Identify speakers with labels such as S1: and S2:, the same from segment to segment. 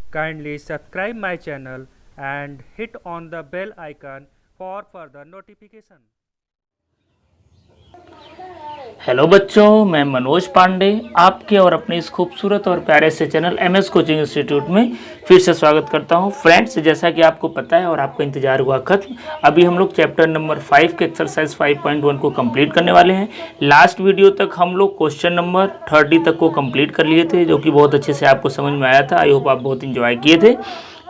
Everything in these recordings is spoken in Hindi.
S1: Kindly subscribe my channel and hit on the bell icon for further notification.
S2: Hello बच्चों, मैं मनोज पांडे आपके और अपने इस खूबसूरत और प्यारे से चैनल एमएस कोचिंग इंस्टीट्यूट में फिर से स्वागत करता हूं। फ्रेंड्स, जैसा कि आपको पता है और आपका इंतजार हुआ खत्म, अभी हम लोग चैप्टर नंबर 5 के एक्सरसाइज 5.1 को कंप्लीट करने वाले हैं। लास्ट वीडियो तक हम लोग क्वेश्चन नंबर 30 तक को कंप्लीट कर लिए थे, जो कि बहुत अच्छे से आपको समझ में आया था। आई होप आप बहुत इंजॉय किए थे।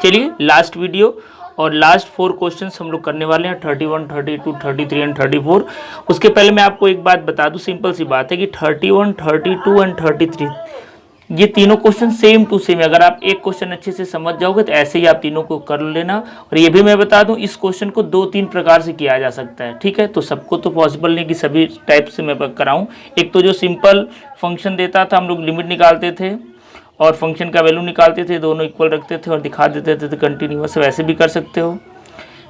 S2: चलिए, लास्ट वीडियो और लास्ट 4 क्वेश्चंस हम लोग करने वाले हैं, 31, 32, 33 एंड 34। उसके पहले मैं आपको एक बात बता दूं, सिंपल सी बात है कि 31, 32 एंड 33 ये तीनों क्वेश्चन सेम टू सेम है। अगर आप एक क्वेश्चन अच्छे से समझ जाओगे तो ऐसे ही आप तीनों को कर लेना। और ये भी मैं बता दूं, इस क्वेश्चन को 2-3 प्रकार से किया जा सकता है, ठीक है। तो सबको तो पॉसिबल नहीं कि सभी टाइप से मैं कराऊं। एक तो जो सिंपल फंक्शन देता था, हम लोग लिमिट निकालते थे और फंक्शन का वैल्यू निकालते थे, दोनों इक्वल रखते थे और दिखा देते थे कंटिन्यूअस, वैसे भी कर सकते हो।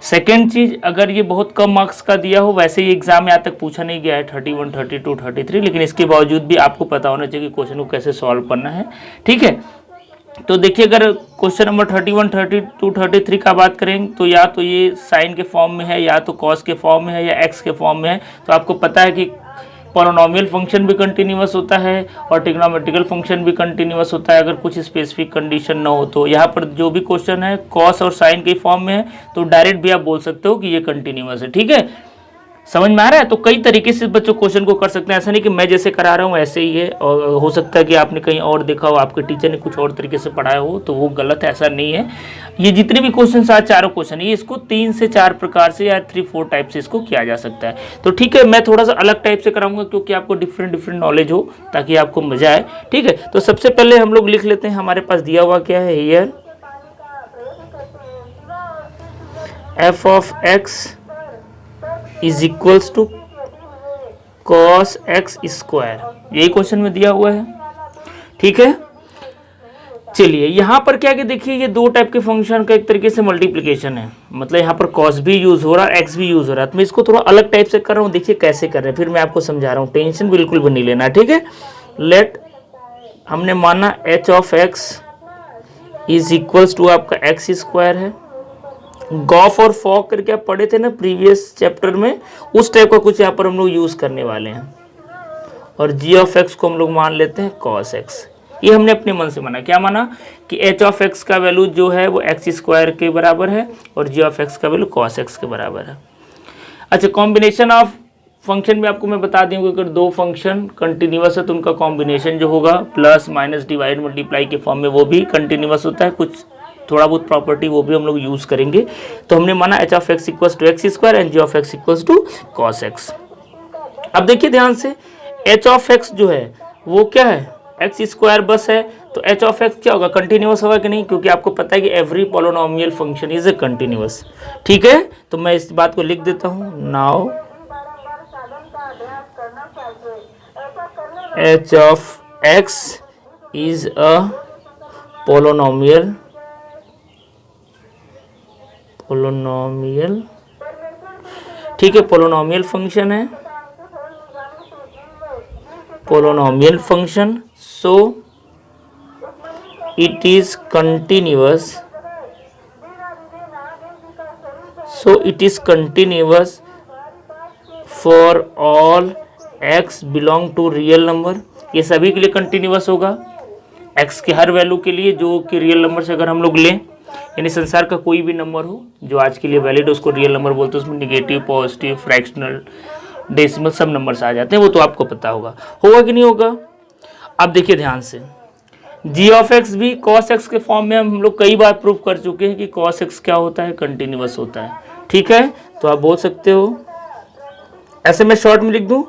S2: सेकेंड चीज़, अगर ये बहुत कम मार्क्स का दिया हो, वैसे ही एग्जाम में आज तक पूछा नहीं गया है 31, 32, 33, लेकिन इसके बावजूद भी आपको पता होना चाहिए कि क्वेश्चन को कैसे सॉल्व करना है, ठीक है। तो देखिए, अगर क्वेश्चन नंबर 31, 32, 33 का बात करें तो या तो ये साइन के फॉर्म में है, या तो कॉस के फॉर्म में है, या एक्स के फॉर्म में है। तो आपको पता है कि पॉलिनोमियल फंक्शन भी कंटिन्यूअस होता है और ट्रिग्नोमेट्रिकल फंक्शन भी कंटिन्यूअस होता है, अगर कुछ स्पेसिफिक कंडीशन ना हो तो। यहाँ पर जो भी क्वेश्चन है कॉस और साइन के फॉर्म में है, तो डायरेक्ट भी आप बोल सकते हो कि ये कंटिन्यूअस है, ठीक है। समझ में आ रहा है? तो कई तरीके से बच्चों क्वेश्चन को कर सकते हैं, ऐसा नहीं कि मैं जैसे करा रहा हूँ ऐसे ही है। और हो सकता है कि आपने कहीं और देखा हो, आपके टीचर ने कुछ और तरीके से पढ़ाया हो, तो वो गलत है, ऐसा नहीं है। ये जितने भी क्वेश्चन आज चारों क्वेश्चन, ये इसको 3 से 4 प्रकार से या 3-4 टाइप से इसको किया जा सकता है। तो ठीक है, मैं थोड़ा सा अलग टाइप से कराऊंगा क्योंकि आपको डिफरेंट नॉलेज हो, ताकि आपको मजा आए, ठीक है। तो सबसे पहले हम लोग लिख लेते हैं, हमारे पास दिया हुआ क्या है, here F of x is equals to cos x square, यही क्वेश्चन में दिया हुआ है, ठीक है। चलिए, यहां पर क्या कि देखिए, ये दो टाइप के फंक्शन का एक तरीके से मल्टीप्लिकेशन है, मतलब यहाँ पर cos भी यूज हो रहा है, x भी यूज हो रहा है। तो मैं इसको थोड़ा अलग टाइप से कर रहा हूँ, देखिए कैसे कर रहे हैं, फिर मैं आपको समझा रहा हूँ, टेंशन बिल्कुल भी नहीं लेना, ठीक है। लेट, हमने माना h of x is equals to आपका x स्क्वायर है। गॉफ और फॉक करके आप पढ़े थे ना प्रीवियस चैप्टर में, उस टाइप का कुछ यहाँ पर हम लोग यूज करने वाले हैं। और जी ऑफ एक्स को हम लोग मान लेते हैं कॉस एक्स। ये हमने अपने मन से माना, क्या माना कि एच ऑफ एक्स का वैल्यू जो है वो एक्स स्क्वायर के बराबर है और जी ऑफ एक्स का वैल्यू कॉस एक्स के बराबर है। अच्छा, कॉम्बिनेशन ऑफ फंक्शन में आपको मैं बता दूं कि अगर दो फंक्शन कंटिन्यूअस है तो उनका कॉम्बिनेशन जो होगा प्लस माइनस डिवाइड मल्टीप्लाई के फॉर्म में, वो भी कंटिन्यूअस होता है। कुछ थोड़ा बहुत प्रॉपर्टी वो भी हम लोग यूज करेंगे। तो हमने माना H of X equals to X square and G of X equals to cos X. अब देखिए ध्यान से, एच ऑफ एक्स जो है वो क्या है, एक्स स्क्वायर बस है। तो एच ऑफ एक्स क्या होगा, कंटिन्यूअस होगा कि नहीं, क्योंकि आपको पता है कि every polynomial function is a continuous, ठीक है। तो मैं इस बात को लिख देता हूँ, now H of x is a polynomial ठीक है, पोलोनोमियल फंक्शन है, polynomial function. So it is continuous, for all x belong to real number. ये सभी के लिए कंटिन्यूअस होगा, x के हर वैल्यू के लिए जो कि रियल नंबर से अगर हम लोग लें, यानी संसार का कोई भी नंबर हो जो आज के लिए वैलिड है उसको रियल नंबर बोलते हैं। उसमें निगेटिव, पॉजिटिव, फ्रैक्शनल, डेसिमल सब नंबर्स आ जाते हैं, वो तो आपको पता होगा कि नहीं होगा। अब देखिए ध्यान से, जी ऑफ एक्स भी कॉस एक्स के फॉर्म में हम लोग कई बार प्रूव कर चुके हैं कि कॉस एक्स क्या होता है, कंटिन्यूअस होता है, ठीक है। तो आप बोल सकते हो, ऐसे मैं शॉर्ट में लिख दूं,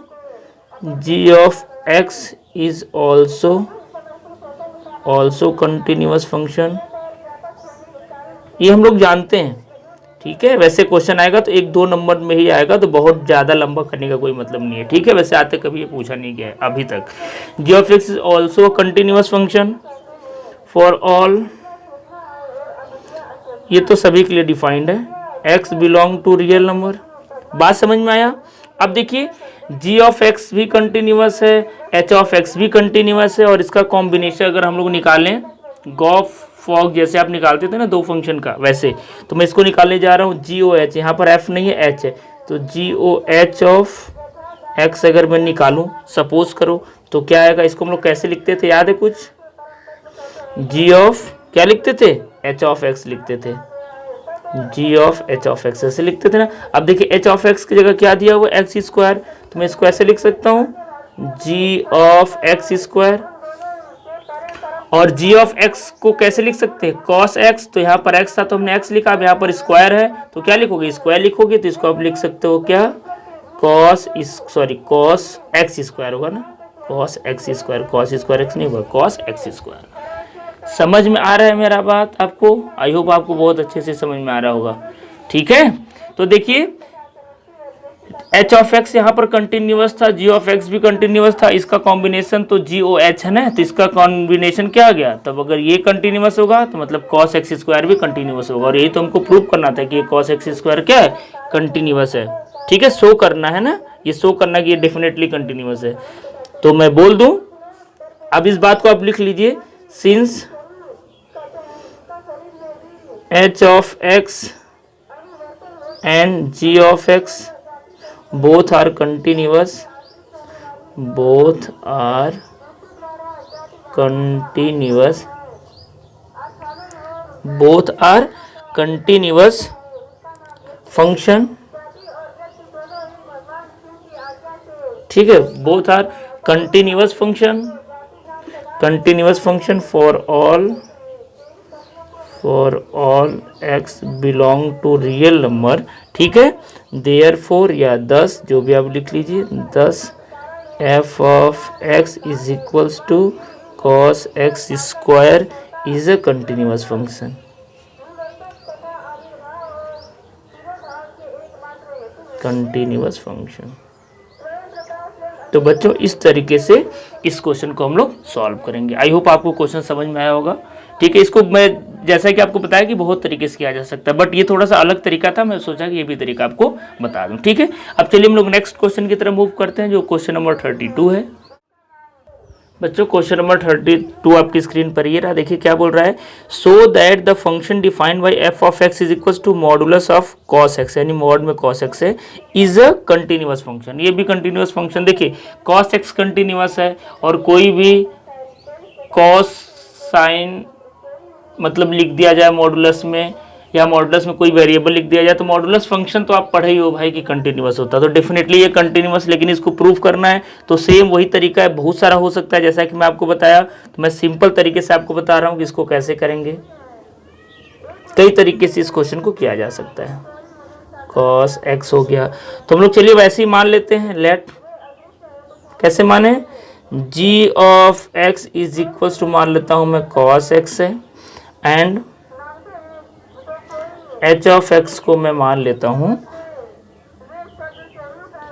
S2: g of x is also continuous function. ये हम लोग जानते हैं, ठीक है। वैसे क्वेश्चन आएगा तो 1-2 नंबर में ही आएगा, तो बहुत ज़्यादा लंबा करने का कोई मतलब नहीं है, ठीक है। वैसे आते कभी ये पूछा नहीं गया है अभी तक। G of x is also continuous function for all, ये तो सभी के लिए डिफाइंड है, x belong to real number. बात समझ में आया? अब देखिए, जी ऑफ एक्स भी कंटिन्यूअस है, एच ऑफ एक्स भी कंटिन्यूअस है, और इसका कॉम्बिनेशन अगर हम लोग निकालें, गॉफ फॉग जैसे आप निकालते थे ना दो फंक्शन का, वैसे तो मैं इसको निकालने जा रहा हूँ GOH, यहाँ पर F नहीं है H है, तो GOH ऑफ X अगर मैं निकालूं सपोज करो तो क्या आएगा, इसको हम लोग कैसे लिखते थे याद है कुछ, G ऑफ क्या लिखते थे, H ऑफ X लिखते थे, G of H of X ऐसे लिखते थे ना। अब देखिए H ऑफ X की जगह क्या दिया हुआ एक्स स्क्वायर, तो मैं इसको ऐसे लिख सकता हूँ G ऑफ X स्क्वायर, और G ऑफ X को कैसे लिख सकते हैं cos X, तो यहाँ पर X था तो हमने X लिखा, अब यहाँ पर स्क्वायर है तो क्या लिखोगे, स्क्वायर लिखोगे, तो इसको आप लिख सकते हो क्या cos X स्क्वायर होगा ना, cos X square, cos square X नहीं होगा, cos X स्क्वायर। समझ में आ रहा है मेरा बात आपको, आई होप आपको बहुत अच्छे से समझ में आ रहा होगा, ठीक है। तो देखिए H ऑफ X यहाँ पर कंटिन्यूअस था, G ऑफ X भी कंटिन्यूअस था, इसका कॉम्बिनेशन तो GOH है ना, तो इसका कॉम्बिनेशन क्या आ गया, तब अगर ये कंटिन्यूअस होगा तो मतलब cos X स्क्वायर भी कंटिन्यूअस होगा, और यही तो हमको प्रूव करना था कि ये cos X स्क्वायर क्या है, कंटिन्यूअस है, ठीक है, शो करना है ना, ये शो करना कि ये डेफिनेटली कंटिन्यूअस है। तो मैं बोल दूं, अब इस बात को आप लिख लीजिए, since H of X and G of X both are continuous, both are continuous, both are continuous function, ठीक है, both are continuous function, continuous function for all x belong to real number, ठीक है, therefore या 10 जो भी आप लिख लीजिए, 10 f of x is equals to cos x square is a continuous function। Continuous function. तो बच्चों इस तरीके से इस क्वेश्चन को हम लोग सॉल्व करेंगे। आई होप आपको क्वेश्चन समझ में आया होगा, ठीक है। इसको मैं जैसा कि आपको बताया कि बहुत तरीके से किया जा सकता है, बट ये थोड़ा सा अलग तरीका था, मैं सोचा कि ये भी तरीका आपको बता दूं, ठीक है। अब चलिए हम लोग नेक्स्ट क्वेश्चन की तरफ मूव करते हैं, जो क्वेश्चन नंबर 32 है। बच्चों क्वेश्चन नंबर 32 आपकी स्क्रीन पर ये रहा, देखिए क्या बोल रहा है, so that the function defined by f of x is equal to modulus of cos x, यानी मॉड में cos x है, इज अ कंटिन्यूअस फंक्शन। ये भी कंटिन्यूअस फंक्शन, देखिए cos x कंटिन्यूअस है, और कोई भी cos साइन मतलब लिख दिया जाए मॉडुलस में, या मॉडुलस में कोई वेरिएबल लिख दिया जाए, तो मॉडुलस फंक्शन तो आप पढ़े ही हो भाई कि कंटिन्यूअस होता है, तो डेफिनेटली ये कंटिन्यूअस, लेकिन इसको प्रूव करना है तो सेम वही तरीका है, बहुत सारा हो सकता है, जैसा कि मैं आपको बताया, तो मैं सिंपल तरीके से आपको बता रहा हूँ कि इसको कैसे करेंगे। कई तरीके से इस क्वेश्चन को किया जा सकता है। cos x हो गया, तो हम लोग चलिए वैसे ही मान लेते हैं, लेट कैसे माने, g of x is equal to मान लेता हूँ मैं cos x है, एंड h ऑफ x को मैं मान लेता हूँ,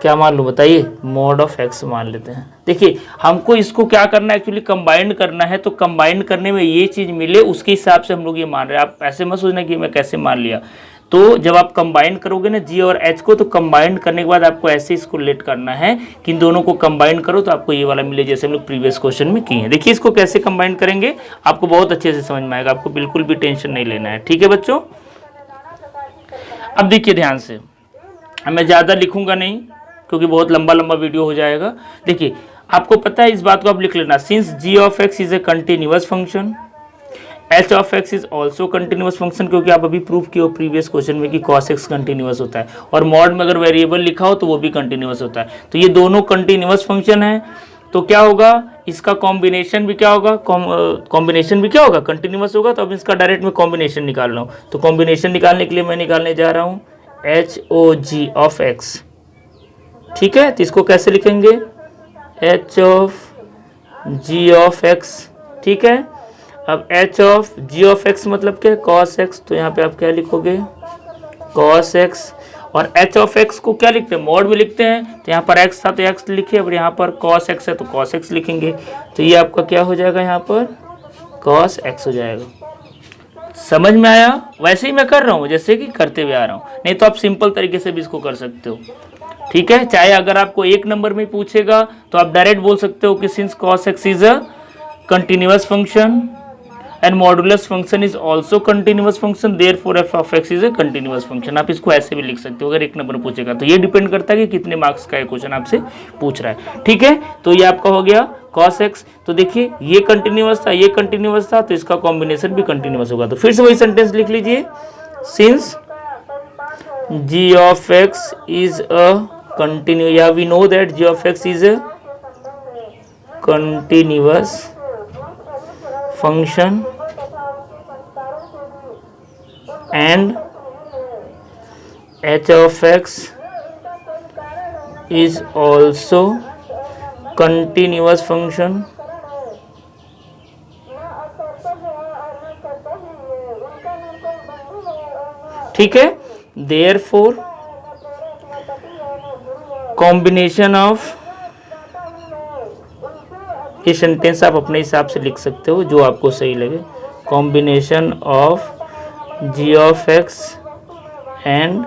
S2: क्या मान लूँ बताइए, मॉड ऑफ x मान लेते हैं। देखिए हमको इसको क्या करना है, एक्चुअली कंबाइंड करना है, तो कंबाइंड करने में ये चीज़ मिले उसके हिसाब से हम लोग ये मान रहे हैं। आप ऐसे मत सोचना कि मैं कैसे मान लिया, तो जब आप कंबाइन करोगे ना g और h को, तो कंबाइन करने के बाद आपको ऐसे इसको लेट करना है कि इन दोनों को कंबाइन करो तो आपको ये वाला मिले, जैसे हम लोग प्रीवियस क्वेश्चन में किए हैं। देखिए इसको कैसे कंबाइन करेंगे आपको बहुत अच्छे से समझ में आएगा, आपको बिल्कुल भी टेंशन नहीं लेना है, ठीक है बच्चों। अब देखिए ध्यान से, मैं ज़्यादा लिखूंगा नहीं क्योंकि बहुत लंबा लंबा वीडियो हो जाएगा। देखिए आपको पता है, इस बात को आप लिख लेना, since g of x is a continuous function, h of x is also continuous function, क्योंकि आप अभी प्रूफ किए हो प्रीवियस क्वेश्चन में कि cos x कंटिन्यूअस होता है, और मॉड में अगर वेरिएबल लिखा हो तो वो भी कंटिन्यूअस होता है, तो ये दोनों कंटिन्यूअस फंक्शन है, तो क्या होगा, इसका कॉम्बिनेशन भी क्या होगा, कॉम्बिनेशन भी क्या होगा, कंटिन्यूअस होगा। तो अब इसका डायरेक्ट में कॉम्बिनेशन निकाल रहा हूँ, तो कॉम्बिनेशन निकालने के लिए मैं निकालने जा रहा हूँ HOG ऑफ x, ठीक है। तो इसको कैसे लिखेंगे, h of g of x, ठीक है। अब h of g of x मतलब क्या है, cos x, तो यहाँ पे आप क्या लिखोगे, cos x, और h ऑफ x को क्या लिखते हैं, मॉड में लिखते हैं, तो यहाँ पर x था तो x लिखे, और यहाँ पर cos x है तो cos x लिखेंगे, तो ये आपका क्या हो जाएगा, यहाँ पर cos x हो जाएगा। समझ में आया, वैसे ही मैं कर रहा हूँ जैसे कि करते हुए आ रहा हूँ, नहीं तो आप सिंपल तरीके से भी इसको कर सकते हो, ठीक है। चाहे अगर आपको एक नंबर में पूछेगा तो आप डायरेक्ट बोल सकते हो कि since cos x is a continuous function, and modulus function is also continuous function, therefore F of x is a continuous function. आप इसको ऐसे भी लिख सकते हो अगर एक नंबर पूछेगा तो। ये डिपेंड करता है कि कितने मार्क्स का क्वेश्चन आपसे पूछ रहा है, ठीक है। तो ये आपका हो गया cos x। तो देखिए ये कंटिन्यूअस था, ये कंटिन्यूअस था, तो इसका कॉम्बिनेशन भी कंटिन्यूअस होगा। तो फिर से वही सेंटेंस लिख लीजिए, since g of x is a continuous, yeah we know that g of x is a continuous function and h of x is also continuous function, ठीक है। therefore combination of, ये सेंटेंस आप अपने हिसाब से लिख सकते हो जो आपको सही लगे, combination of g of x and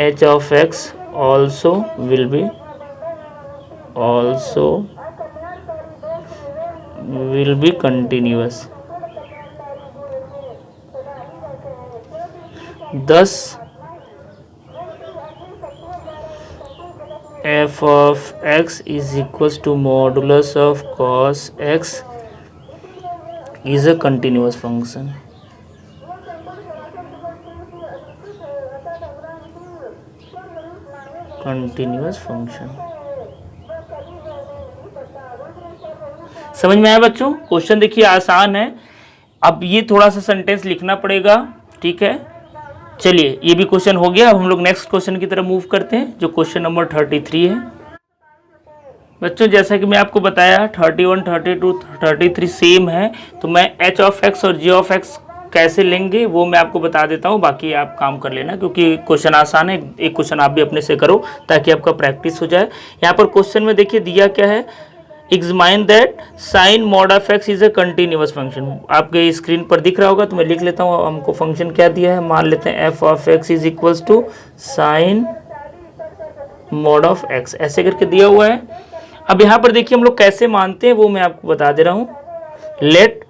S2: h of x also will be continuous। Thus f of x is equals to modulus of cos x is a continuous function। Continuous function समझ में आया बच्चों? क्वेश्चन देखिए आसान है। अब ये थोड़ा सा सेंटेंस लिखना पड़ेगा, ठीक है। चलिए ये भी क्वेश्चन हो गया। अब हम लोग नेक्स्ट क्वेश्चन की तरफ मूव करते हैं जो क्वेश्चन नंबर 33 है। बच्चों जैसा कि मैं आपको बताया 31, 32, 33 सेम है, तो मैं h ऑफ x और g ऑफ x कैसे लेंगे वो मैं आपको बता देता हूँ, बाकी आप काम कर लेना क्योंकि क्वेश्चन आसान है। एक क्वेश्चन आप भी अपने से करो ताकि आपका प्रैक्टिस हो जाए। यहाँ पर क्वेश्चन में देखिए दिया क्या है, examine that sine mod of x is a continuous function. आपके स्क्रीन पर दिख रहा होगा तो मैं लिख लेता हूँ। हमको फंक्शन क्या दिया है, मान लेते हैं F of x is equals to sine mod of X, ऐसे करके दिया हुआ है। अब यहाँ पर देखिए हम लोग कैसे मानते हैं वो मैं आपको बता दे रहा हूँ। लेट,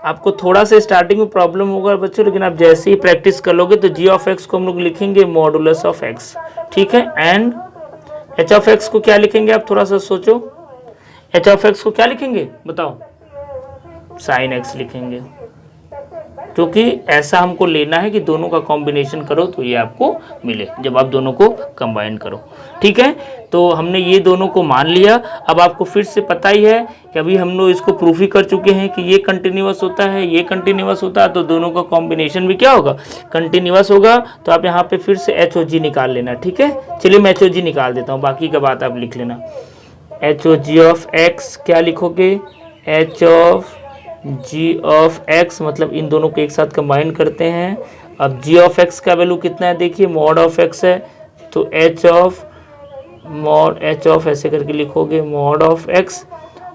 S2: आपको थोड़ा सा स्टार्टिंग में प्रॉब्लम होगा बच्चों, लेकिन आप जैसे ही प्रैक्टिस कर लोगे तो जी ऑफ एक्स को हम लोग लिखेंगे मॉडुलस ऑफ एक्स, ठीक है। एंड एच ऑफ एक्स को क्या लिखेंगे, आप थोड़ा सा सोचो, एच ऑफ एक्स को क्या लिखेंगे बताओ, साइन एक्स लिखेंगे, क्योंकि ऐसा हमको लेना है कि दोनों का कॉम्बिनेशन करो तो ये आपको मिले जब आप दोनों को कंबाइन करो, ठीक है। तो हमने ये दोनों को मान लिया। अब आपको फिर से पता ही है कि अभी हम लोग इसको प्रूफ ही कर चुके हैं कि ये कंटिन्यूअस होता है, ये कंटिन्यूअस होता है, तो दोनों का कॉम्बिनेशन भी क्या होगा, कंटिन्यूअस होगा। तो आप यहाँ पे फिर से एच ओ जी निकाल लेना, ठीक है। चलिए मैं एच ओ जी निकाल देता हूँ, बाकी का बात आप लिख लेना। H O G of X क्या लिखोगे, H of G of X, मतलब इन दोनों को एक साथ कंबाइन करते हैं। अब जी ऑफ एक्स का वैल्यू कितना है, देखिए मॉड ऑफ एक्स है, तो H of mod, H of ऐसे करके लिखोगे मॉड ऑफ एक्स,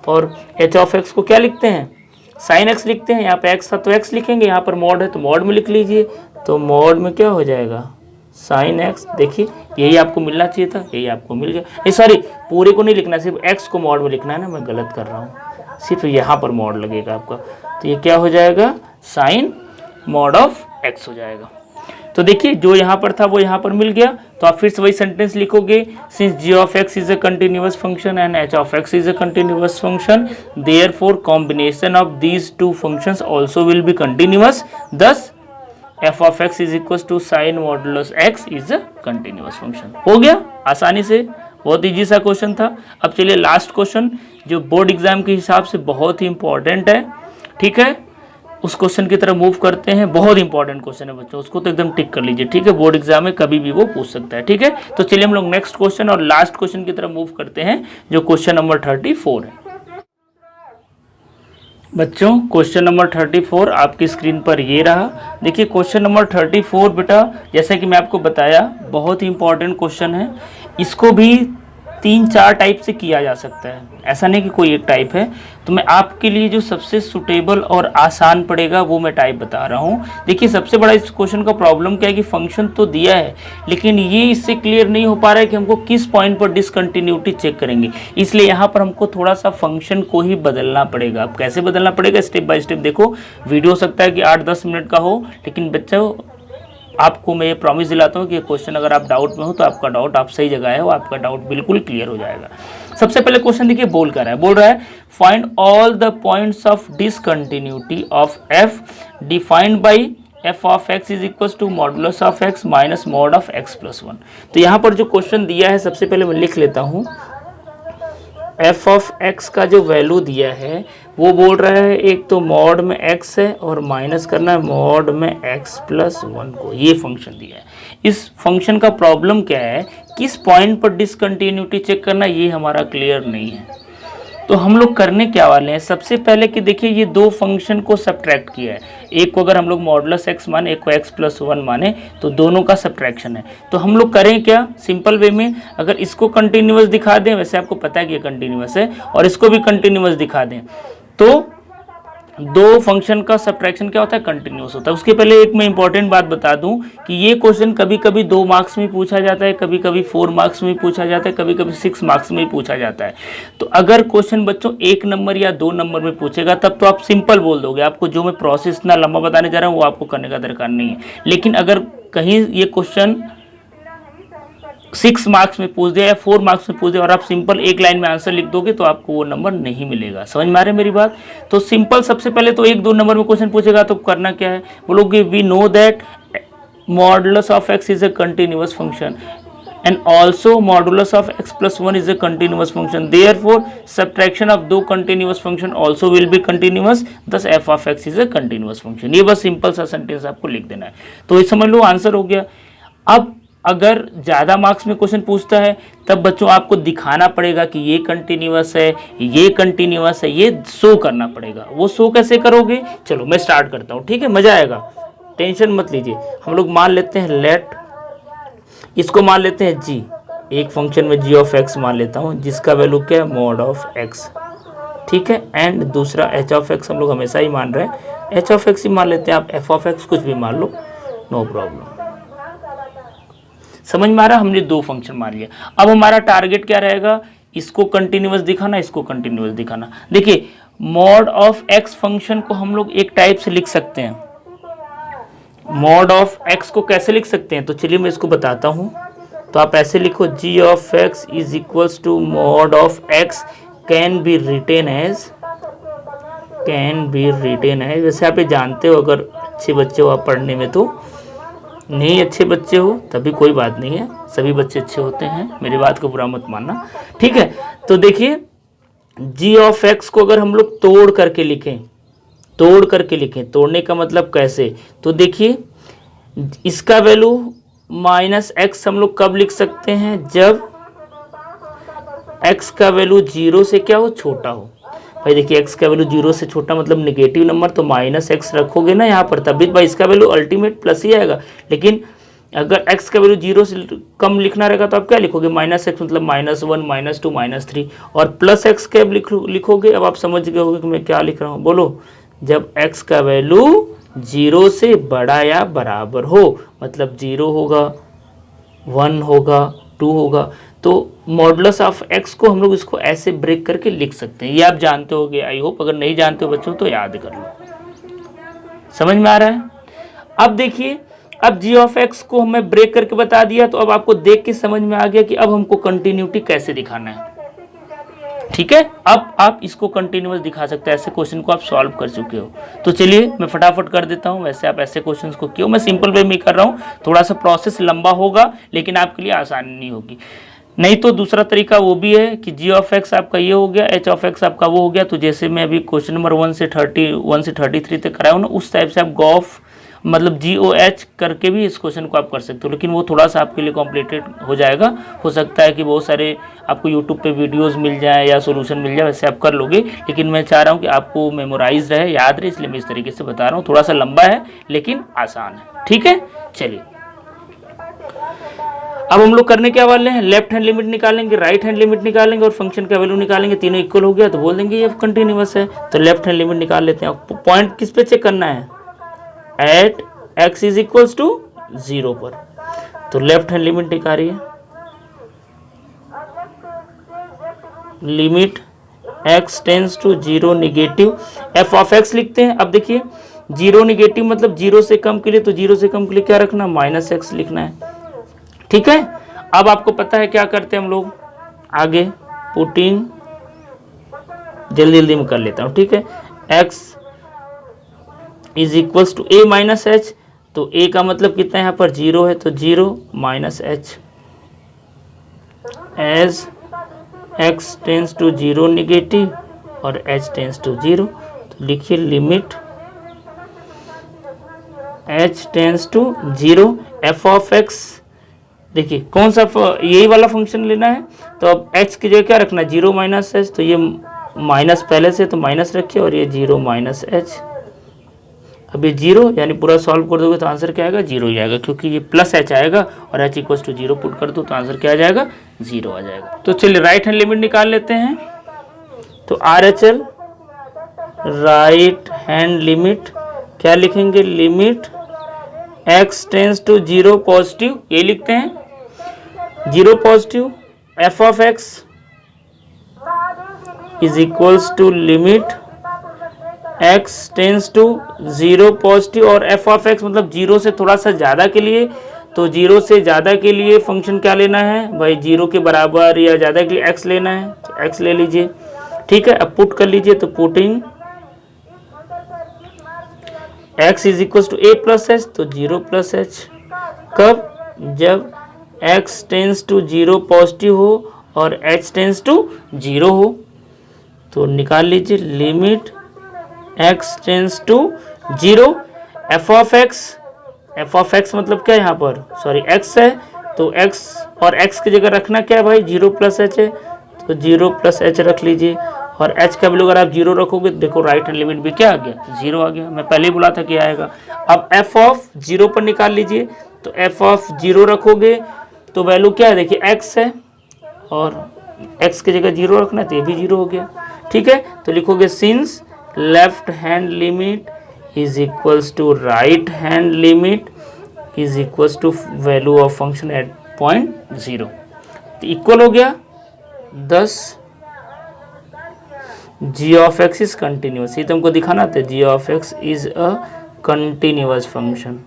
S2: और एच ऑफ एक्स को क्या लिखते हैं, साइन एक्स लिखते हैं। यहाँ पे एक्स था तो एक्स लिखेंगे, यहाँ पर मॉड है तो मॉड में लिख लीजिए, तो मॉड में क्या हो जाएगा, साइन एक्स। देखिए यही आपको मिलना चाहिए था, यही आपको मिल गया। ये सॉरी पूरे को नहीं लिखना, सिर्फ एक्स को मॉड में लिखना है ना, मैं गलत कर रहा हूँ, सिर्फ यहाँ पर मॉड लगेगा आपका। तो ये क्या हो जाएगा, साइन मॉड ऑफ एक्स हो जाएगा। तो देखिए जो यहाँ पर था वो यहाँ पर मिल गया। तो आप फिर से वही सेंटेंस लिखोगे, since g of x is a continuous function and h of x is a continuous function, therefore combination of these two functions also will be continuous, thus f of x is equal to sine modulus x is a continuous function. हो गया आसानी से, बहुत इजी सा क्वेश्चन था। अब चलिए लास्ट क्वेश्चन जो बोर्ड एग्जाम के हिसाब से बहुत ही इंपॉर्टेंट है, ठीक है, उस क्वेश्चन की तरफ मूव करते हैं। बहुत इंपॉर्टेंट क्वेश्चन है बच्चों, उसको तो एकदम टिक कर लीजिए, ठीक है। बोर्ड एग्जाम में कभी भी वो पूछ सकता है, ठीक है। तो चलिए हम लोग नेक्स्ट क्वेश्चन और लास्ट क्वेश्चन की तरफ मूव करते हैं जो क्वेश्चन नंबर 34 है। बच्चों क्वेश्चन नंबर 34 आपकी स्क्रीन पर ये रहा। देखिए क्वेश्चन नंबर 34 बेटा, जैसा कि मैं आपको बताया बहुत ही इंपॉर्टेंट क्वेश्चन है। इसको भी 3-4 टाइप से किया जा सकता है, ऐसा नहीं कि कोई एक टाइप है। तो मैं आपके लिए जो सबसे सुटेबल और आसान पड़ेगा वो मैं टाइप बता रहा हूँ। देखिए सबसे बड़ा इस क्वेश्चन का प्रॉब्लम क्या है कि फंक्शन तो दिया है लेकिन ये इससे क्लियर नहीं हो पा रहा है कि हमको किस पॉइंट पर डिसकंटिन्यूटी चेक करेंगे, इसलिए यहाँ पर हमको थोड़ा सा फंक्शन को ही बदलना पड़ेगा। अब कैसे बदलना पड़ेगा, स्टेप बाय स्टेप देखो। वीडियो हो सकता है कि 8-10 मिनट का हो, लेकिन बच्चों आपको मैं ये प्रॉमिस दिलाता हूँ कि ये क्वेश्चन अगर आप डाउट में हो तो आपका डाउट आप सही जगह है, वो आपका डाउट बिल्कुल क्लियर हो जाएगा। सबसे पहले क्वेश्चन देखिए बोल रहा है find all the points of discontinuity of f defined by f of x is equal to modulus of x minus mod of x plus 1। तो यहाँ पर जो क्वेश्चन दिया है सबसे पहले मैं लिख लेता हूँ। एफ ऑफ एक्स का जो वैल्यू दिया है वो बोल रहा है एक तो मॉड में एक्स है और माइनस करना है मॉड में एक्स प्लस 1 को, ये फंक्शन दिया है। इस फंक्शन का प्रॉब्लम क्या है, किस पॉइंट पर डिसकंटिन्यूटी चेक करना, ये हमारा क्लियर नहीं है। तो हम लोग करने क्या वाले हैं, सबसे पहले कि देखिए ये दो फंक्शन को सब्ट्रैक्ट किया है, एक को अगर हम लोग मॉडुलस एक्स माने, एक को एक्स प्लस 1 माने, तो दोनों का सब्ट्रैक्शन है। तो हम लोग करें क्या, सिंपल वे में अगर इसको कंटिन्यूअस दिखा दें, वैसे आपको पता है कि ये कंटिन्यूअस है, और इसको भी कंटिन्यूअस दिखा दें, तो दो फंक्शन का सब्ट्रैक्शन क्या होता है, कंटिन्यूअस होता है। उसके पहले एक मैं इंपॉर्टेंट बात बता दूं कि ये क्वेश्चन कभी कभी 2 मार्क्स में पूछा जाता है, कभी कभी 4 मार्क्स में पूछा जाता है, कभी कभी 6 मार्क्स में पूछा जाता है। तो अगर क्वेश्चन बच्चों 1 नंबर या 2 नंबर में पूछेगा तब तो आप सिंपल बोल दोगे, आपको जो मैं प्रोसेस इतना लंबा बताने जा रहा हूँ वो आपको करने का दरकार नहीं है। लेकिन अगर कहीं ये क्वेश्चन 6 मार्क्स में पूछ दिया या 4 मार्क्स में पूछ दिया और आप सिंपल एक लाइन में आंसर लिख दोगे तो आपको वो नंबर नहीं मिलेगा। समझ में आ रही है मेरी बात। तो सिंपल सबसे पहले तो 1-2 नंबर में क्वेश्चन पूछेगा तो करना क्या है, बोलोगे we know that modulus of x is a continuous function and also modulus of x plus 1 is a continuous function, therefore subtraction of दो continuous function also will be continuous, thus f of x is a continuous function। ये बस सिंपल सा सेंटेंस आपको लिख देना है, तो ये समझ लो आंसर हो गया। अब अगर ज़्यादा मार्क्स में क्वेश्चन पूछता है तब बच्चों आपको दिखाना पड़ेगा कि ये कंटिन्यूअस है, ये कंटिन्यूअस है, ये शो करना पड़ेगा। वो शो कैसे करोगे, चलो मैं स्टार्ट करता हूँ, ठीक है, मज़ा आएगा, टेंशन मत लीजिए। हम लोग मान लेते हैं लेट, इसको मान लेते हैं g, एक फंक्शन में g ऑफ x मान लेता हूँ जिसका वैल्यू क्या है मॉड ऑफ x, ठीक है, एंड दूसरा h ऑफ x हम लोग हमेशा ही मान रहे हैं, h ऑफ x ही मान लेते हैं, आप f ऑफ x कुछ भी मान लो, नो प्रॉब्लम। समझ में आ रहा, हमने दो फंक्शन मान लिया। अब हमारा टारगेट क्या रहेगा, इसको कंटिन्यूअस दिखाना, इसको कंटिन्यूअस दिखाना। देखिए मॉड ऑफ x फंक्शन को हम लोग एक टाइप से लिख सकते हैं, मॉड ऑफ x को कैसे लिख सकते हैं, तो चलिए मैं इसको बताता हूं। तो आप ऐसे लिखो g of x is equals to mod of x can be written as, वैसे आप ये जानते हो, अगर अच्छे बच्चे हो आप पढ़ने में, तो नहीं अच्छे बच्चे हो तभी कोई बात नहीं है, सभी बच्चे अच्छे होते हैं, मेरी बात को बुरा मत मानना, ठीक है। तो देखिए g ऑफ x को अगर हम लोग तोड़ करके लिखें, तोड़ने का मतलब कैसे, तो देखिए इसका वैल्यू माइनस एक्स हम लोग कब लिख सकते हैं, जब x का वैल्यू 0 से क्या हो, छोटा हो। भाई देखिए x का वैल्यू 0 से छोटा मतलब नेगेटिव नंबर, तो माइनस एक्स रखोगे ना यहाँ पर, तभी भाई इसका वैल्यू अल्टीमेट प्लस ही आएगा। लेकिन अगर x का वैल्यू 0 से कम लिखना रहेगा तो आप क्या लिखोगे, माइनस एक्स मतलब -1 -2 -3, और प्लस एक्स कब लिखोगे। अब आप समझ गए होगे कि मैं क्या लिख रहा हूँ, बोलो, जब x का वैल्यू 0 से बड़ा या बराबर हो, मतलब 0 होगा, 1 होगा, 2 होगा, तो मॉडुलस ऑफ x को हम लोग इसको ऐसे ब्रेक करके लिख सकते हैं। ये आप जानते होगे, आई होप, अगर नहीं जानते हो बच्चों तो याद कर लो। समझ में आ रहा है। अब देखिए, अब g ऑफ x को हमें ब्रेक करके बता दिया, तो अब आपको देख के समझ में आ गया कि अब हमको कंटिन्यूटी कैसे दिखाना है, ठीक है। अब आप इसको कंटिन्यूअस दिखा सकते हैं, ऐसे क्वेश्चन को आप सॉल्व कर चुके हो। तो चलिए मैं फटाफट कर देता हूं, वैसे आप ऐसे क्वेश्चंस को क्यों, मैं सिंपल वे में कर रहा हूं, थोड़ा सा प्रोसेस लंबा होगा लेकिन आपके लिए आसानी नहीं होगी। नहीं तो दूसरा तरीका वो भी है कि g ऑफ x आपका ये हो गया, h ऑफ x आपका वो हो गया। तो जैसे मैं अभी क्वेश्चन नंबर 1 से 33 तक कराया हूँ ना, उस टाइप से आप गॉफ मतलब GOH करके भी इस क्वेश्चन को आप कर सकते हो, लेकिन वो थोड़ा सा आपके लिए कॉम्प्लिकेटेड हो जाएगा। हो सकता है कि बहुत सारे आपको यूट्यूब पे वीडियोस मिल जाए या सॉल्यूशन मिल जाए, वैसे आप कर लोगे, लेकिन मैं चाह रहा हूँ कि आपको मेमोराइज रहे, याद रहे, इसलिए मैं इस तरीके से बता रहा हूँ। थोड़ा सा लंबा है लेकिन आसान है, ठीक है। चलिए अब हम लोग करने क्या वाले हैं, लेफ्ट हैंड लिमिट निकालेंगे, राइट हैंड लिमिट निकालेंगे और फंक्शन का वैल्यू निकालेंगे, तीनों इक्वल हो गया तो बोल देंगे ये कंटिन्यूअस है। तो लेफ्ट हैंड लिमिट निकाल लेते हैं। पॉइंट किस पे चेक करना है, at x is equals to 0 पर। तो लेफ्ट हैंड लिमिट निकालिए, limit x tends to 0 negative f of x लिखते हैं। अब देखिए 0 निगेटिव मतलब 0 से कम के लिए, तो 0 से कम के लिए क्या रखना, माइनस x लिखना है। ठीक है, अब आपको पता है क्या करते हैं हम लोग आगे, पुटिंग, जल्दी जल्दी में कर लेता हूँ। ठीक है, x is equals to a minus h, तो a का मतलब कितना है यहाँ पर 0 है, तो 0 minus h, as x tends to 0 negative और h टेंस टू 0, तो लिखिए limit h tends to 0 f of x। देखिए कौन सा यही वाला फंक्शन लेना है, तो अब h की जगह क्या रखना है, 0 माइनस एच, तो ये माइनस पहले से तो माइनस रखिए और ये 0 माइनस एच। अब ये 0 यानी पूरा सॉल्व कर दोगे तो आंसर क्या आएगा, 0 ही आएगा, क्योंकि ये प्लस h आएगा और h इक्वल्स टू 0 पुट कर दो तो आंसर क्या आ जाएगा, 0 आ जाएगा। तो चलिए राइट हैंड लिमिट निकाल लेते हैं। तो RHL राइट हैंड लिमिट क्या लिखेंगे, limit x tends to 0 positive, ये लिखते हैं 0 positive, f of x is equals to limit x tends to 0 positive और f ऑफ x मतलब 0 से थोड़ा सा ज़्यादा के लिए, तो 0 से ज़्यादा के लिए फंक्शन क्या लेना है भाई, 0 के बराबर या ज़्यादा के लिए x लेना है, तो x ले लीजिए। ठीक है, अब पुट कर लीजिए, तो putting x is equal to a plus h, तो 0 प्लस एच। कब, जब x टेंस टू 0 पॉजिटिव हो और h टेंस टू 0 हो, तो निकाल लीजिए limit x tends to 0 f of x मतलब क्या यहाँ पर, सॉरी x है, तो x और x की जगह रखना क्या है भाई, 0 प्लस एच है, तो 0 प्लस एच रख लीजिए और h का वैल्यू अगर आप 0 रखोगे तो देखो राइट हैंड लिमिट भी क्या आ गया, 0 आ गया। मैं पहले ही बोला था क्या आएगा। अब f ऑफ 0 पर निकाल लीजिए, तो f ऑफ 0 रखोगे तो वैल्यू क्या है, देखिए x है और x की जगह 0 रखना है तो ये भी 0 हो गया। ठीक है, तो लिखोगे since left hand limit is equals to right hand limit is equals to value of function at point 0, तो इक्वल हो गया 10 g of x is continuous. ये तुमको दिखाना था, g of x is a continuous function.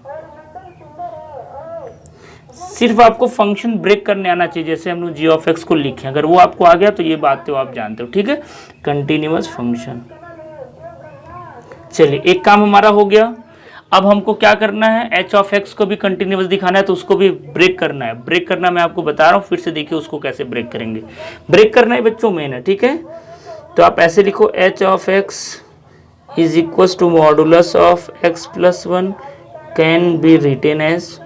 S2: सिर्फ आपको फंक्शन ब्रेक करने आना चाहिए, जैसे हम लोग g ऑफ x को लिखे, अगर वो आपको आ गया तो ये बात तो आप जानते हो। ठीक है, कंटिन्यूअस फंक्शन। चलिए एक काम हमारा हो गया। अब हमको क्या करना है, h ऑफ x को भी कंटिन्यूअस दिखाना है, तो उसको भी ब्रेक करना है। ब्रेक करना मैं आपको बता रहा हूँ, फिर से देखिए उसको कैसे ब्रेक करेंगे। ब्रेक करना है बच्चों मेन है। ठीक है, तो आप ऐसे लिखो h of x is equal to modulus of x plus 1 can be written as,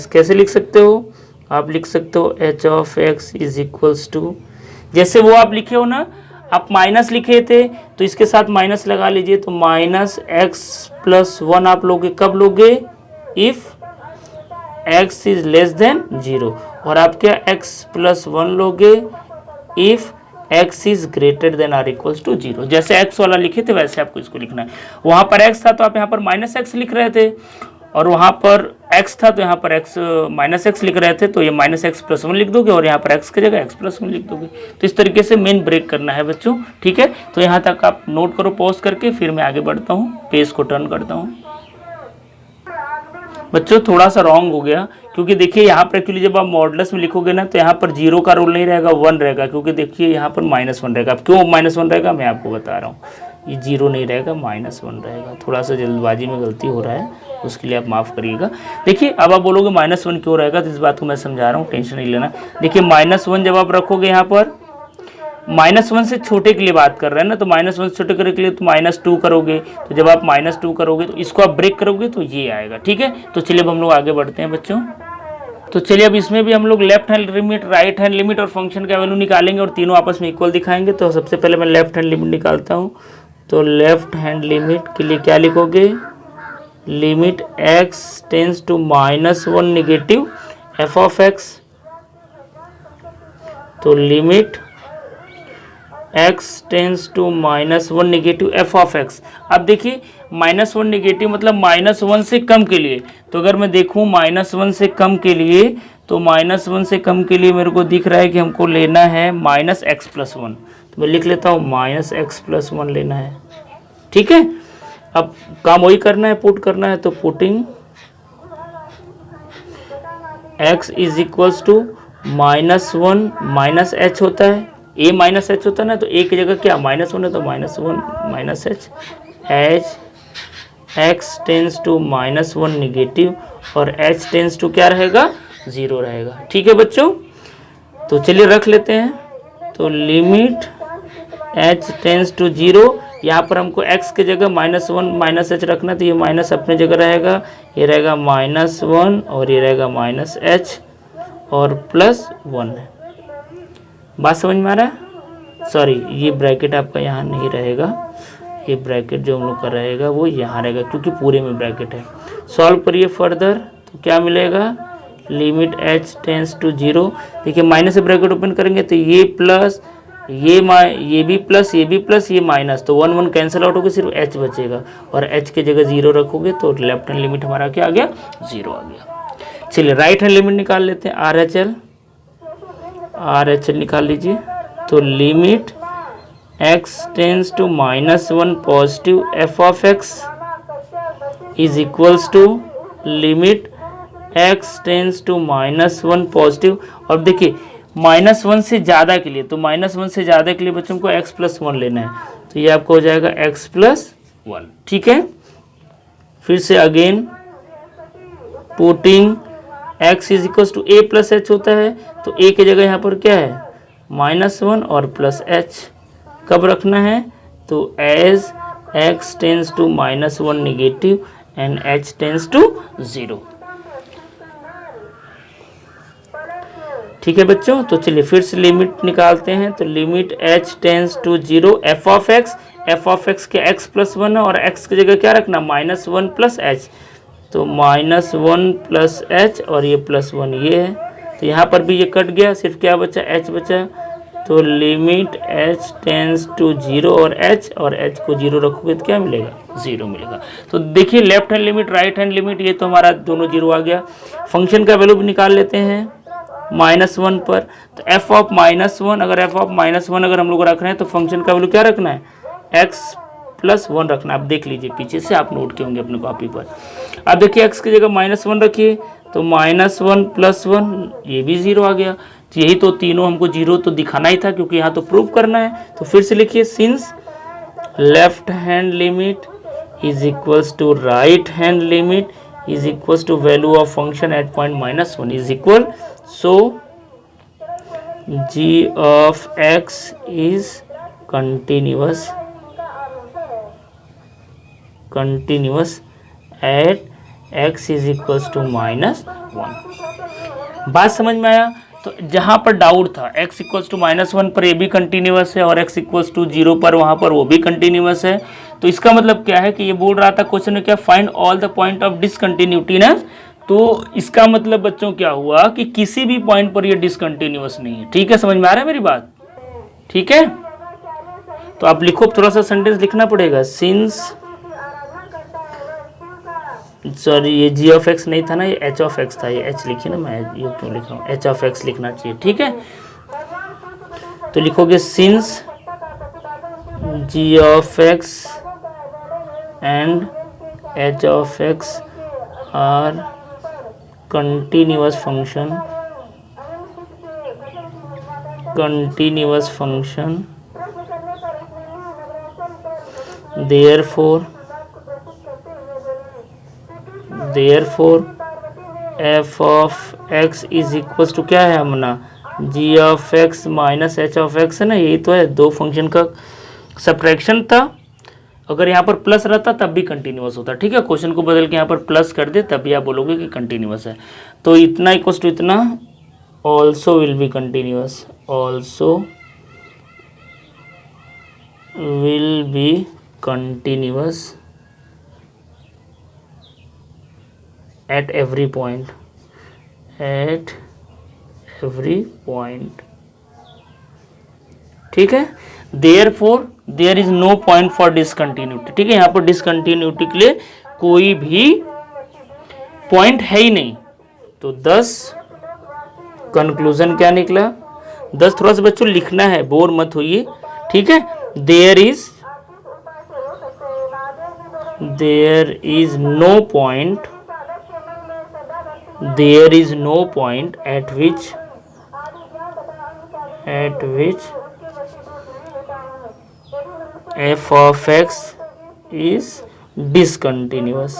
S2: कैसे लिख सकते हो, आप लिख सकते हो h of x is equals to, जैसे वो आप लिखे हो ना, आप माइनस लिखे थे तो इसके साथ माइनस लगा लीजिए, तो माइनस एक्स प्लस 1 आप लोगे, कब लोगे, if x is less than 0, और आप क्या x प्लस 1 लोगे if x is greater than or equals to 0। जैसे x वाला लिखे थे वैसे आपको इसको लिखना है। वहां पर x था तो आप यहाँ पर माइनस एक्स लिख रहे थे, और वहां पर x था तो यहाँ पर x माइनस एक्स लिख रहे थे, तो ये माइनस एक्स प्लस 1 लिख दोगे और यहाँ पर x की जगह x प्लस 1 लिख दोगे। तो इस तरीके से मेन ब्रेक करना है बच्चों। ठीक है, तो यहाँ तक आप नोट करो पॉज करके, फिर मैं आगे बढ़ता हूँ, पेज को टर्न करता हूँ। बच्चों थोड़ा सा रॉन्ग हो गया, क्योंकि देखिए यहाँ पर एक्चुअली जब आप मॉडुलस में लिखोगे ना तो यहाँ पर 0 का रूल नहीं रहेगा, 1 रहेगा, क्योंकि देखिए यहाँ पर -1 रहेगा। अब क्यों -1 रहेगा मैं आपको बता रहा हूँ, ये 0 नहीं रहेगा, -1 रहेगा। थोड़ा सा जल्दबाजी में गलती हो रहा है, उसके लिए आप माफ़ करिएगा। देखिए अब आप बोलोगे -1 क्यों रहेगा, तो इस बात को मैं समझा रहा हूँ, टेंशन नहीं लेना। देखिए -1 जब आप रखोगे यहाँ पर, -1 से छोटे के लिए बात कर रहे हैं ना, तो -1 से छोटे करने के लिए तो -2 करोगे, तो जब आप -2 करोगे तो इसको आप ब्रेक करोगे तो ये आएगा। ठीक है, तो चलिए अब हम लोग आगे बढ़ते हैं बच्चों। तो चलिए अब इसमें भी हम लोग left hand limit, right hand limit और फंक्शन का वैल्यू निकालेंगे और तीनों आपस में इक्वल दिखाएंगे। तो सबसे पहले मैं लेफ्ट हैंड लिमिट निकालता हूँ। तो लेफ्ट हैंड लिमिट के लिए क्या लिखोगे, limit x tends to -1 negative f of x. तो limit x tends to -1 negative f of x. अब देखिए -1 नेगेटिव मतलब -1 से कम के लिए। तो अगर मैं देखूं -1 से कम के लिए, तो -1 से कम के लिए मेरे को दिख रहा है कि हमको लेना है -x+1। तो मैं लिख लेता हूँ -x+1 लेना है। ठीक है, अब काम वही करना है, पुट करना है। तो putting x is equals to -1 minus h होता है, a माइनस h होता है ना, तो a की जगह क्या -1 है, तो -1 minus h h x tends to -1 negative और h टेंस टू क्या रहेगा, 0 रहेगा। ठीक है बच्चों, तो चलिए रख लेते हैं। तो लिमिट h टेंस टू 0, यहाँ पर हमको x की जगह -1 माइनस h रखना, तो ये माइनस अपने जगह रहेगा, ये रहेगा -1 और ये रहेगा -h और +1 है। बात समझ में आ रहा है? सॉरी, ये ब्रैकेट आपका यहाँ नहीं रहेगा, ये ब्रैकेट जो हम लोग का रहेगा वो यहाँ रहेगा, क्योंकि पूरे में ब्रैकेट है। सॉल्व करिए फर्दर, तो क्या मिलेगा, लिमिट h टेंस टू 0। देखिए माइनस से ब्रैकेट ओपन करेंगे तो ये प्लस, ये भी प्लस, ये भी प्लस, ये माइनस, तो 1 1 कैंसिल आउट होगा, सिर्फ h बचेगा और h की जगह 0 रखोगे तो लेफ्ट हैंड लिमिट हमारा क्या आ गया, 0 आ गया। चलिए राइट हैंड लिमिट निकाल लेते हैं, RHL निकाल लीजिए। तो limit x tends to -1 positive f of x is equals to limit x tends to -1 positive. और देखिए -1 से ज़्यादा के लिए, तो -1 से ज़्यादा के लिए बच्चों को x+1 लेना है, तो ये आपको हो जाएगा x+1। ठीक है, फिर से again putting x is equal to a plus h होता है, तो a की जगह यहाँ पर क्या है, -1 और प्लस h। कब रखना है, तो as x tends to -1 negative and h tends to 0। ठीक है बच्चों, तो चलिए फिर से लिमिट निकालते हैं। तो limit h tends to 0 f of x के x+1 है और x की जगह क्या रखना, -1 प्लस h, तो -1 प्लस h और ये +1 ये है, तो यहाँ पर भी ये कट गया, सिर्फ क्या बचा, h बचा। तो लिमिट h टेंस टू 0 और h को 0 रखोगे तो क्या मिलेगा, 0 मिलेगा। तो देखिए left hand limit, right hand limit, ये तो हमारा दोनों 0 आ गया। फंक्शन का वैल्यू भी निकाल लेते हैं -1 पर। तो f ऑफ -1, अगर f ऑफ -1 अगर हम लोग रख रहे हैं तो फंक्शन का वैल्यू क्या रखना है, x+1 रखना। आप देख लीजिए पीछे से, आप नोट किए होंगे अपने कॉपी पर। अब देखिए x की जगह -1 रखिए, तो -1 + 1, ये भी 0 आ गया। तो यही तो तीनों हमको 0 तो दिखाना ही था, क्योंकि यहाँ तो प्रूव करना है। तो फिर से लिखिए, since left hand limit is equals to right hand limit is equals to value of function at point -1 is equal, so g of x is continuous at x is equals to -1। बात समझ में आया? तो जहाँ पर डाउट था x इक्वल्स टू -1 पर ये भी कंटिन्यूस है और x इक्वल्स टू 0 पर वहाँ पर वो भी कंटिन्यूस है। तो इसका मतलब क्या है कि ये बोल रहा था क्वेश्चन में क्या, find all the point of discontinuity ना। तो इसका मतलब बच्चों क्या हुआ कि किसी भी पॉइंट पर ये डिसकंटिन्यूस नहीं है। ठीक है, समझ में आ रहा है मेरी बात? ठीक है, तो आप लिखो, थोड़ा सा सेंटेंस लिखना पड़ेगा। सिंस, सॉरी ये g ऑफ x नहीं था ना, ये h ऑफ x था, ये h लिखिए ना, मैं ये क्यों लिख रहा हूँ, h ऑफ x लिखना चाहिए। ठीक है, तो लिखोगे since g of x and h of x are continuous function, therefore f of x is equals to क्या है हमना, g of x minus h of x है ना, यही तो है। दो फंक्शन का सब्ट्रैक्शन था, अगर यहाँ पर प्लस रहता तब भी कंटिन्यूअस होता। ठीक है, क्वेश्चन को बदल के यहाँ पर प्लस कर दे तब भी आप बोलोगे कि कंटिन्यूअस है। तो इतना इक्वल्स टू इतना also will be continuous, also will be continuous at every point, at every point, ठीक है। Therefore there is no point for discontinuity, ठीक है। यहाँ पर डिसकंटिन्यूटी के लिए कोई भी पॉइंट है ही नहीं। तो 10 कंक्लूजन क्या निकला? 10 थोड़ा सा बच्चों लिखना है, बोर मत होइए, ठीक है। There is no point, there is no point at which f of x is discontinuous,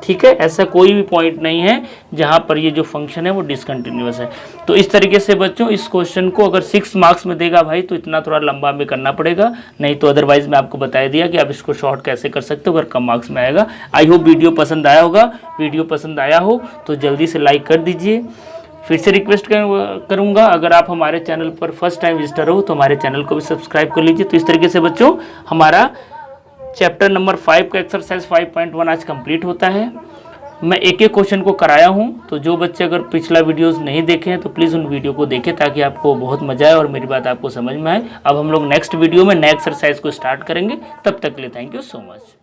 S2: ठीक है। ऐसा कोई भी पॉइंट नहीं है जहां पर ये जो फंक्शन है वो डिसकंटिन्यूअस है। तो इस तरीके से बच्चों इस क्वेश्चन को अगर 6 मार्क्स में देगा भाई तो इतना थोड़ा लंबा में करना पड़ेगा, नहीं तो अदरवाइज मैं आपको बता दिया कि आप इसको शॉर्ट कैसे कर सकते हो अगर कम मार्क्स में आएगा। आई होप वीडियो पसंद आया होगा। वीडियो पसंद आया हो तो जल्दी से लाइक कर दीजिए। फिर से रिक्वेस्ट करूंगा, अगर आप हमारे चैनल पर फर्स्ट टाइम विजिटर हो तो हमारे चैनल को भी सब्सक्राइब कर लीजिए। तो इस तरीके से बच्चों हमारा चैप्टर नंबर 5 का एक्सरसाइज 5.1 आज कंप्लीट होता है। मैं एक एक क्वेश्चन को कराया हूं, तो जो बच्चे अगर पिछला वीडियोस नहीं देखे हैं तो प्लीज़ उन वीडियो को देखें ताकि आपको बहुत मजा आए और मेरी बात आपको समझ में आए। अब हम लोग नेक्स्ट वीडियो में नए एक्सरसाइज को स्टार्ट करेंगे। तब तक के लिए थैंक यू सो मच।